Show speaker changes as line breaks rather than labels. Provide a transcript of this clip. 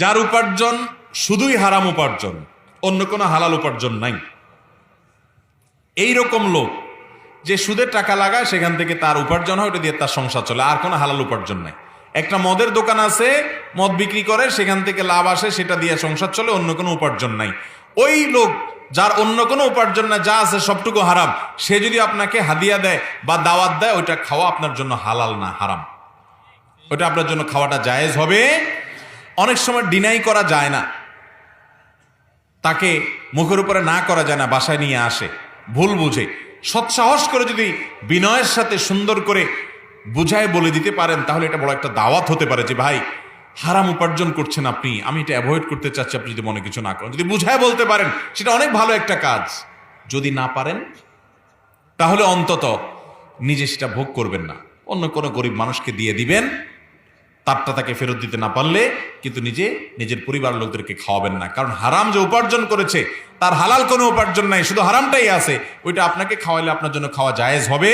যার উপার্জন শুধুই হারাম উপার্জন, অন্য কোনো হালাল উপার্জন নাই, এই রকম লোক যে সুদের টাকা লাগায় সেখান থেকে তার উপার্জন হয়, ওটা দিয়ে তার সংসার চলে, আর কোনো হালাল উপার্জন নাই। একটা মদের দোকান আছে, মদ বিক্রি করে, সেখান থেকে লাভ আসে, সেটা দিয়ে সংসার চলে, অন্য কোনো উপার্জন নাই। ওই লোক যার অন্য কোনো উপার্জন না, যা আছে সবটুকু হারাম, সে যদি আপনাকে হাদিয়া দেয় বা দাওয়াত দেয়, ওইটা খাওয়া আপনার জন্য হালাল না, হারাম। ওইটা আপনার জন্য খাওয়াটা জায়েজ হবে। অনেক সময় ডিনাই করা যায় না, তাকে মুখের উপরে না করা যায় না, বাসায় নিয়ে আসে ভুল বুঝে, সৎসাহস করে যদি বিনয়ের সাথে সুন্দর করে বুঝায় বলে দিতে পারেন, তাহলে এটা বড় একটা দাওয়াত হতে পারে যে ভাই হারাম উপার্জন করছেন আপনি, আমি এটা অ্যাভয়েড করতে চাচ্ছি, আপনি যদি মনে কিছু না করেন, যদি বুঝায় বলতে পারেন, সেটা অনেক ভালো একটা কাজ। যদি না পারেন তাহলে অন্তত নিজে সেটা ভোগ করবেন না, অন্য কোনো গরিব মানুষকে দিয়ে দিবেন, তারটা তাকে ফেরত দিতে না পারলে কিন্তু নিজের পরিবার লোকদেরকে খাওয়াবেন না। কারণ হারাম যে উপার্জন করেছে তার হালাল কোনো উপার্জন নাই, শুধু হারামটাই আছে, ওইটা আপনাকে খাওয়াইলে আপনার জন্য খাওয়া জায়েজ হবে।